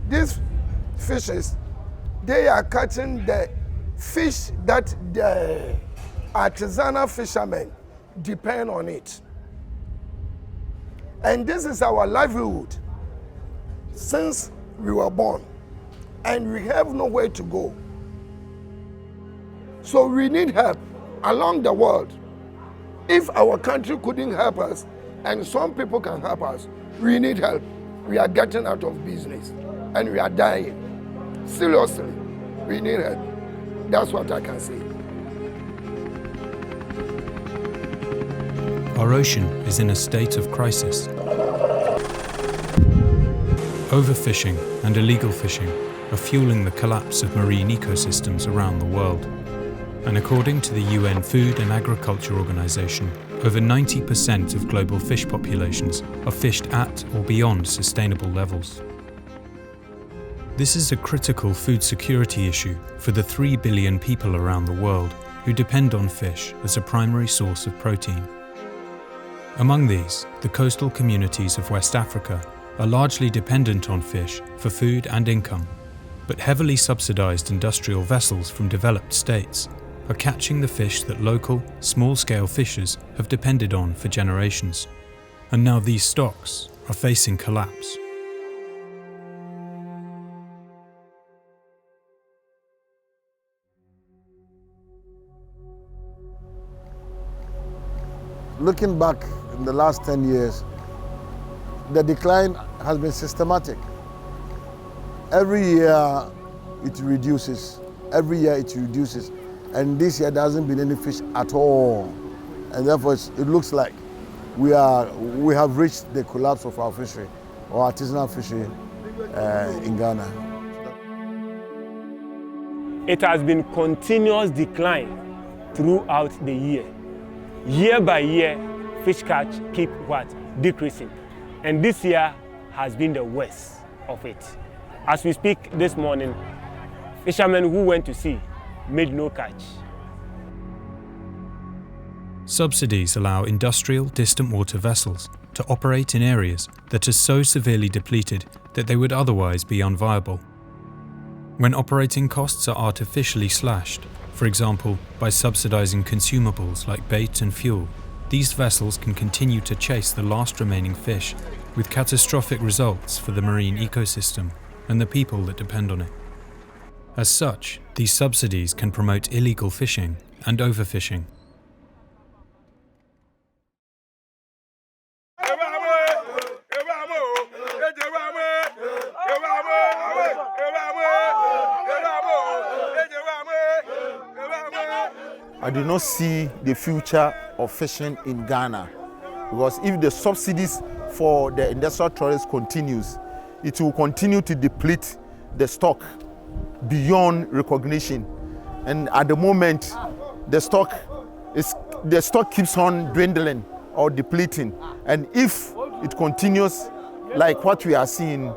these fishes, they are catching the fish that the artisanal fishermen depend on it. And this is our livelihood since we were born, and we have nowhere to go. So we need help along the world. If our country couldn't help us, and some people can help us, we need help. We are getting out of business and we are dying. Seriously, we need help. That's what I can say. Our ocean is in a state of crisis. Overfishing and illegal fishing are fueling the collapse of marine ecosystems around the world. And according to the UN Food and Agriculture Organization, over 90% of global fish populations are fished at or beyond sustainable levels. This is a critical food security issue for the 3 billion people around the world who depend on fish as a primary source of protein. Among these, the coastal communities of West Africa are largely dependent on fish for food and income, but heavily subsidized industrial vessels from developed states are catching the fish that local, small-scale fishers have depended on for generations. And now these stocks are facing collapse. Looking back in the last 10 years, the decline has been systematic. Every year it reduces. Every year it reduces. And this year there hasn't been any fish at all. And therefore it looks like we have reached the collapse of our fishery, or artisanal fishery in Ghana. It has been continuous decline throughout the year. Year by year, fish catch keep decreasing. And this year has been the worst of it. As we speak this morning, fishermen who went to sea made no catch. Subsidies allow industrial distant water vessels to operate in areas that are so severely depleted that they would otherwise be unviable. When operating costs are artificially slashed, for example by subsidizing consumables like bait and fuel, these vessels can continue to chase the last remaining fish, with catastrophic results for the marine ecosystem and the people that depend on it. As such, these subsidies can promote illegal fishing and overfishing. I do not see the future of fishing in Ghana, because if the subsidies for the industrial trawlers continues, it will continue to deplete the stock beyond recognition. And at the moment, the stock keeps on dwindling or depleting. And if it continues like what we are seeing,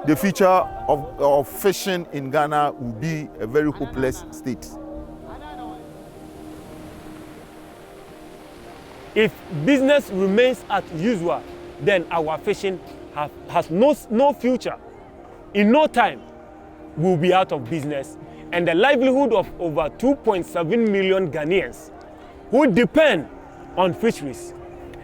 the future of fishing in Ghana will be a very hopeless state. If business remains as usual, then our fishing has no future. In no time, we'll be out of business, and the livelihood of over 2.7 million Ghanaians who depend on fisheries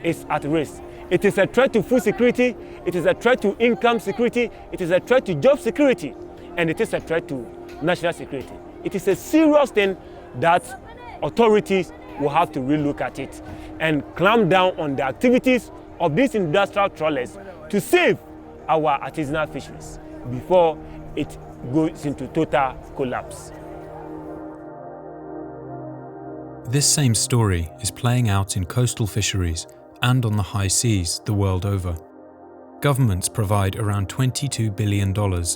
is at risk. It is a threat to food security, it is a threat to income security, it is a threat to job security, and it is a threat to national security. It is a serious thing that authorities will have to relook at it and clamp down on the activities of these industrial trawlers to save our artisanal fisheries before it goes into total collapse. This same story is playing out in coastal fisheries and on the high seas the world over. Governments provide around $22 billion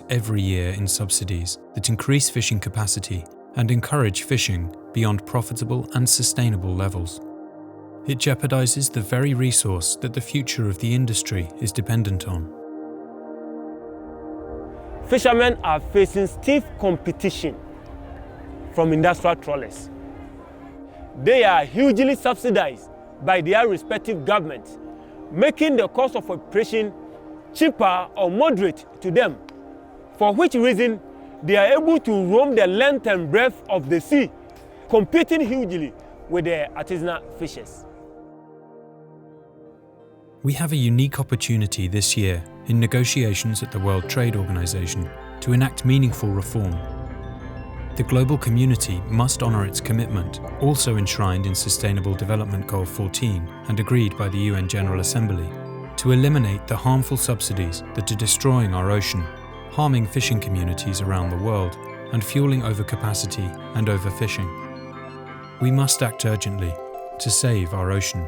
every year in subsidies that increase fishing capacity and encourage fishing beyond profitable and sustainable levels. It jeopardizes the very resource that the future of the industry is dependent on. Fishermen are facing stiff competition from industrial trawlers. They are hugely subsidized by their respective governments, making the cost of operation cheaper or moderate to them. for which reason they are able to roam the length and breadth of the sea, competing hugely with the artisanal fishers. We have a unique opportunity this year in negotiations at the World Trade Organization to enact meaningful reform. The global community must honour its commitment, also enshrined in Sustainable Development Goal 14 and agreed by the UN General Assembly, to eliminate the harmful subsidies that are destroying our ocean, harming fishing communities around the world, and fueling overcapacity and overfishing. We must act urgently to save our ocean.